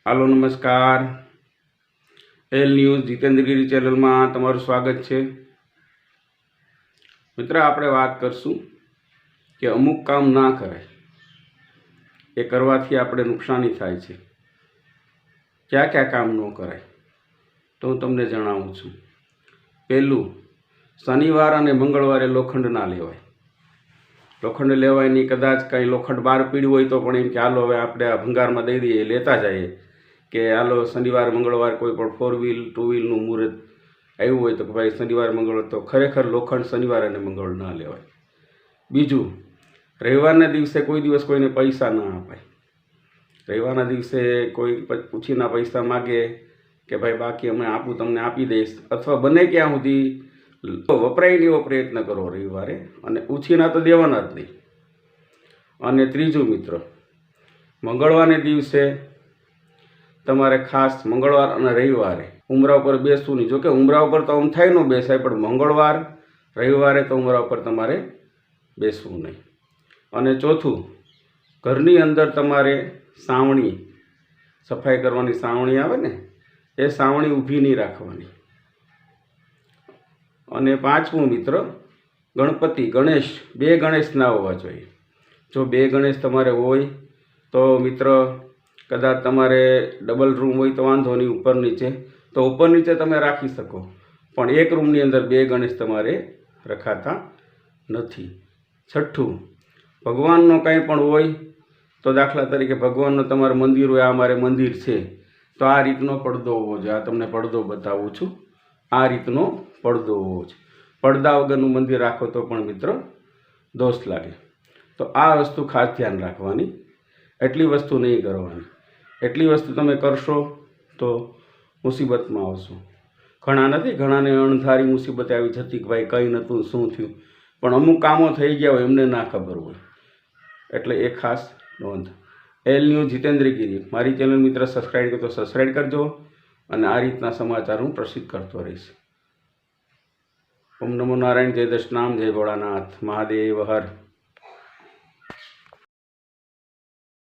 Hello नमस्कार। L news जितेन्द्रगिरी channel में तमारुं स्वागत है। मित्र, आपणे बात करशुं कि अमुक काम ना कराय, ए करवाथी आपणे नुकसानी थाय छे। क्या क्या काम न कराय तो हूँ तमने जणावुं छुं। पहेलुं, शनिवार अने मंगळवारे लोखंड ना लेवाय। लोखंड लेवाय नहीं, कदाच कई लोखंड बहार पीड्युं होय तो पण एम के हालो हवे आपणे आ भंगारमां दई दईए, लेता जाइए कि हालो शनिवार मंगळवार कोई पण 4 व्हील 2 व्हीलनुं मुहूर्त आव्युं होय तो भाई शनिवार मंगळवार तो खरेखर लोखंड शनिवार अने मंगळ ना लेवाय। बीजुं, रविवारना दिवसे कोई दिवस कोईने पैसा ना अपाय। रविवारना दिवसे कोई पूछीना पैसा मागे कि भाई बाकी अमे आपू तमने आपी दईश, अथवा बने क्यां सुधी वपराय नहीं एवो प्रयत्न करो रविवारे, अने उछीना तो देवाना ज नहीं। अने त्रीजुं मित्र, मंगळवारने दिवसे तमारे खास मंगळवार अने रविवारे उमरा पर बेसવું नहीं। जो कि उमरा पर तो आम थाय न बेसाय, पण मंगळवार रविवारे तो उमरा पर तमारे बेसવું नहीं। अने चौथुं, घरनी अंदर तमारे सावणी सफाई करवानी सावणी आवे ने ए सावणी ऊभी नहीं राखवानी। अने पांचमું मित्र, गणपति गणेश बे गणेश ना होवा जोईए। जो बे गणेश तमारे होय तो मित्र कदाच तमारे डबल रूम होय तो वांधो नहीं, ऊपर नीचे तो ऊपर नीचे तमे राखी सको, पण एक रूमनी अंदर बे गणेश तमारे रखाता नथी। छठ्ठुं, भगवाननो कांई पण होय तो दाखला तरीके भगवाननो तमारे मंदिर होय, आ मारे मंदिर छे तो आ रीतनो પડદો होवो जोईए। आ तमने પડદો बतावुं छुं, आ रीतनो પડદો होवो जोईए। પડદા वगरनुं मंदिर राखो तो पण मित्र दोष लागे। तो आ वस्तु खास ध्यान राखवानी, एटली वस्तु नहीं करवानी। एटली वस्तु तमे करशो तो मुसीबत में आवशो। घणा नथी, घणाने अणधारी मुसीबत आवी जती कि भाई कई नतुं शुं थयुं, पण अमुक कामों थई गया होय एमने ना खबर होय, एटले ए खास नोंध। एल न्यूज़ जितेन्द्रगिरी मारी चेनल मित्र सब्सक्राइब कर तो सब्सक्राइब करजो, अने आ रीतना समाचार हूँ प्रसिद्ध करतो रहीश। ओम नमो नारायण, जय दशनाम, जय भोळानाथ, महादेव हर।